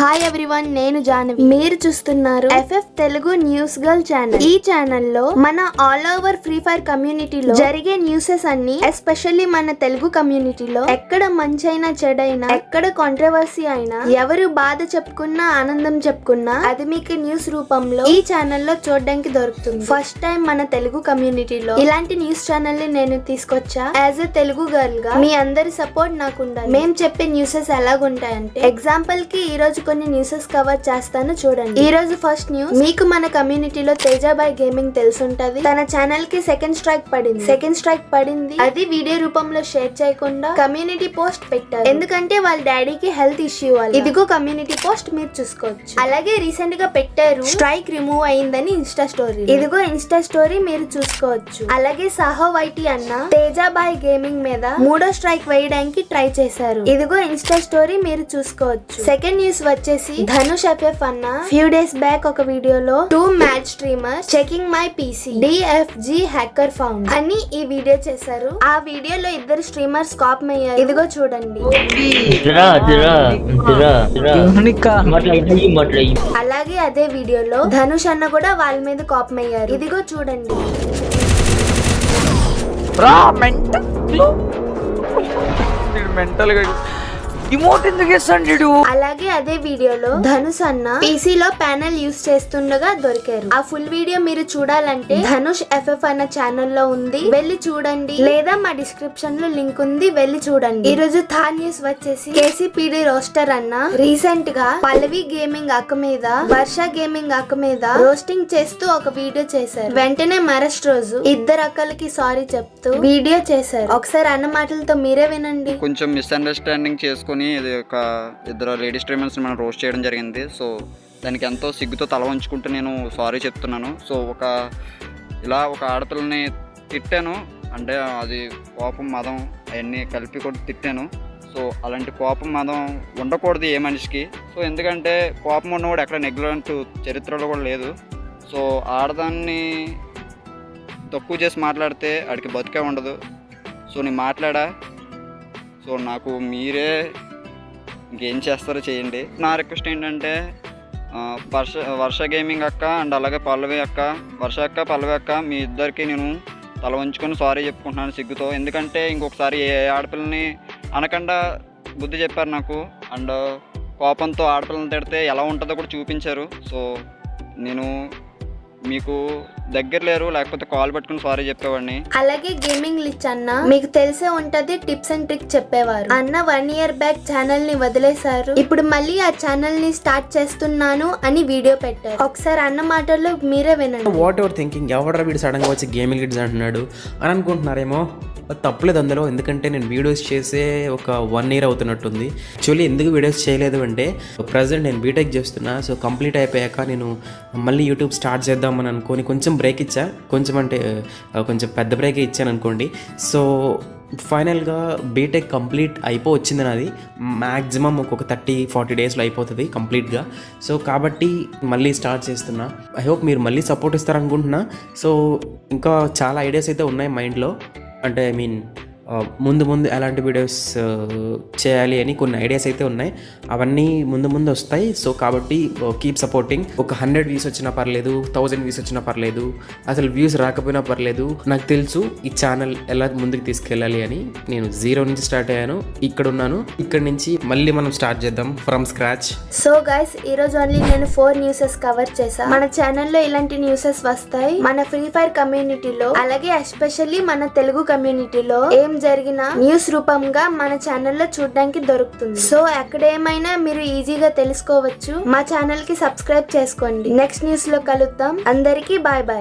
Hi everyone, నేను జానవి. మీరు చూస్తున్నారు FF Telugu news girl channel. ఈ ఛానల్ లో మన ఆల్ ఓవర్ ఫ్రీ ఫైర్ కమ్యూనిటీలో జరిగే న్యూసెస్ అన్ని, ఎస్పెషల్లీ మన తెలుగు కమ్యూనిటీలో ఎక్కడ మంచైనా చెడైనా, ఎక్కడ కాంట్రవర్సీ అయినా, ఎవరు బాధ చెప్పుకున్నా ఆనందం చెప్పుకున్నా అది మీకు న్యూస్ రూపంలో ఈ ఛానల్ లో చూడడానికి దొరుకుతుంది. ఫస్ట్ టైం మన తెలుగు కమ్యూనిటీలో ఇలాంటి న్యూస్ ఛానల్ ని నేను తీసుకొచ్చా. యాజ్ ఎ తెలుగు గర్ల్ గా మీ అందరి సపోర్ట్ నాకు ఉండాలి. మేము చెప్పే న్యూసెస్ ఎలాగుంటాయంటే, ఎగ్జాంపుల్ కి ఈ రోజు కొన్ని న్యూసెస్ కవర్ చేస్తాను, చూడండి. ఈ రోజు ఫస్ట్ న్యూస్, మీకు మన కమ్యూనిటీలో తేజాబాయ్ గేమింగ్ తెలుసుంటది. తన ఛానల్ కి సెకండ్ స్ట్రైక్ పడింది. అది వీడియో రూపంలో షేర్ చేయకుండా కమ్యూనిటీ పోస్ట్ పెట్టారు. ఎందుకంటే వాళ్ళ డాడీకి హెల్త్ ఇష్యూ వల్ల. ఇదిగో కమ్యూనిటీ పోస్ట్, మీరు చూసుకోవచ్చు. అలాగే రీసెంట్ గా పెట్టారు, స్ట్రైక్ రిమూవ్ అయిందని ఇన్స్టా స్టోరీ. ఇదిగో ఇన్స్టా స్టోరీ, మీరు చూసుకోవచ్చు. అలాగే సాహో వైటీ అన్న తేజాబాయ్ గేమింగ్ మీద 3వ స్ట్రైక్ వేయడానికి ట్రై చేశారు. ఇదిగో ఇన్స్టా స్టోరీ, మీరు చూసుకోవచ్చు. సెకండ్ న్యూస్ వచ్చేసి, ధనుష్ ఎఫ్ఎఫ్ అన్న ఫ్యూ డేస్ బ్యాక్ ఒక వీడియోలో 2 match streamers checking my PC DFG hacker found అని ఈ వీడియో చేశారు. ఆ వీడియోలో 2 స్ట్రీమర్స్ కాప్ అయ్యారు. ఇదిగో చూడండి. అలాగే అదే వీడియోలో ధనుష్ అన్న కూడా వాళ్ళ మీద కాప్ అయ్యారు. ఇదిగో చూడండి. అలాగే అదే వీడియోలో ధనుష్ అన్న పీసీలో ప్యానెల్ యూస్ చేస్తుండగా దొరికారు. ఆ ఫుల్ వీడియో మీరు చూడాలంటే ధనుష్ ఎఫ్ఎఫ్ అన్న ఛానల్ లో ఉంది, వెళ్ళి చూడండి. లేదా మా డిస్క్రిప్షన్ లో లింక్ ఉంది, వెళ్ళి చూడండి. ఈ రోజు థర్డ్ న్యూస్ వచ్చేసి, కేసీపీడీ రోస్టర్ అన్న రీసెంట్ గా పల్లవి గేమింగ్ అక్క మీద, వర్ష గేమింగ్ అక్క మీద రోస్టింగ్ చేస్తూ ఒక వీడియో చేశారు. వెంటనే మరస్ట్ రోజు 2 అక్కలకి సారీ చెప్తూ వీడియో చేశారు. ఒకసారి అన్న మాటలతో మీరే వినండి. కొంచెం మిస్అండర్స్టాండింగ్ చేసుకుని ఇది ఒక 2 లేడీ స్ట్రీమర్స్ మనం రోస్ట్ చేయడం జరిగింది. సో దానికి ఎంతో సిగ్గుతో తల వంచుకుంటూ నేను సారీ చెప్తున్నాను. సో ఇలా ఒక ఆడపిల్లని తిట్టాను అంటే అది కోపం మదం అవన్నీ కలిపి కూడా తిట్టాను. సో అలాంటి కోపం మదం ఉండకూడదు ఏ మనిషికి. సో ఎందుకంటే కోపం ఉన్నవాడు ఎక్కడ నెగ్లెక్ట్ చరిత్రలో కూడా లేదు. సో ఆడదాన్ని తక్కువ చేసి మాట్లాడితే ఆడికి బతికే ఉండదు. సో నేను మాట్లాడా. సో నాకు మీరే ఇంకేం చేస్తారో చేయండి. నా రిక్వెస్ట్ ఏంటంటే, వర్ష గేమింగ్ అక్క అండ్ అలాగే పల్లవి అక్క, వర్ష అక్క పల్లవి అక్క, మీ ఇద్దరికి నేను తల వంచుకొని సారీ చెప్పుకుంటున్నాను సిగ్గుతో. ఎందుకంటే ఇంకొకసారి ఏ ఆడపిల్లని అనకుండా బుద్ధి చెప్పారు నాకు. అండ్ కోపంతో ఆడపిల్లని తిడితే ఎలా ఉంటుందో కూడా చూపించారు. సో నేను మీకు దగ్గర లేరు, లేకపోతే కాల్ పట్టుకుని సారీ చెప్పేవాడిని. అలాగే గేమింగ్ లిచ్ అన్న మీకు తెలిసే ఉంటది, టిప్స్ అండ్ ట్రిక్స్ చెప్పేవారు. అన్న 1 ఇయర్ బ్యాక్ ఛానల్ ని వదిలేశారు. ఇప్పుడు మళ్ళీ ఆ ఛానల్ ని స్టార్ట్ చేస్తున్నాను అని వీడియో పెట్టారు. ఒకసారి అన్న మాటల్లో మీరే వినండి. వాట్ ఎవర్ థింకింగ్, ఎవడరా వీడు సడన్ గా వచ్చి గేమింగ్ లిట్స్ అంటున్నాడు అని అనుకుంటున్నారేమో. తప్పలేదు అందులో. ఎందుకంటే నేను వీడియోస్ చేసే ఒక 1 ఇయర్ అవుతున్నట్టుంది. యాక్చువల్లీ ఎందుకు వీడియోస్ చేయలేదు అంటే, ప్రజెంట్ నేను బీటెక్ చేస్తున్నా. సో కంప్లీట్ అయిపోయాక నేను మళ్ళీ యూట్యూబ్ స్టార్ట్ చేద్దామని అనుకొని కొంచెం బ్రేక్ ఇచ్చా. కొంచెం పెద్ద బ్రేకే ఇచ్చాను అనుకోండి. సో ఫైనల్గా బీటెక్ కంప్లీట్ వచ్చింది నాది. మ్యాక్సిమం ఒక 30-40 డేస్లో అయిపోతుంది కంప్లీట్గా. సో కాబట్టి మళ్ళీ స్టార్ట్ చేస్తున్నా. ఐ హోప్ మీరు మళ్ళీ సపోర్ట్ ఇస్తారనుకుంటున్నా. సో ఇంకా చాలా ఐడియాస్ అయితే ఉన్నాయి మైండ్లో. అంటే ఐ మీన్ ముందు ఎలాంటి వీడియోస్ చేయాలి అని కొన్ని ఐడియాస్ అయితే ఉన్నాయి. అవన్నీ ముందు వస్తాయి. సో కాబట్టి కీప్ సపోర్టింగ్. ఒక 100 వ్యూస్ వచ్చినా పర్లేదు, 1000 వ్యూస్ వచ్చినా పర్లేదు, అసలు వ్యూస్ రాకపోయినా పర్లేదు. నాకు తెలుసు ఈ ఛానల్ ఎలా ముందుకు తీసుకెళ్ళాలి అని. నేను 0 నుంచి స్టార్ట్ అయ్యాను, ఇక్కడ ఉన్నాను. ఇక్కడ నుంచి మళ్ళీ మనం స్టార్ట్ చేద్దాం ఫ్రమ్ స్క్రాచ్. సో గైస్, ఈ రోజు ఓన్లీ నేను 4 న్యూసెస్ కవర్ చేశా. మన ఛానల్లో ఇలాంటి న్యూసెస్ వస్తాయి మన ఫ్రీ ఫైర్ కమ్యూనిటీలో. అలాగే ఎస్పెషల్లీ మన తెలుగు కమ్యూనిటీలో ఏం జరిగిన న్యూస్ రూపంగా మన ఛానల్లో చూడడానికి దొరుకుతుంది. సో ఎక్కడేమైనా మీరు ఈజీగా తెలుసుకోవచ్చు. మా ఛానల్ కి సబ్స్క్రైబ్ చేసుకోండి. నెక్స్ట్ న్యూస్ లో కలుద్దాం. అందరికీ బాయ్ బాయ్.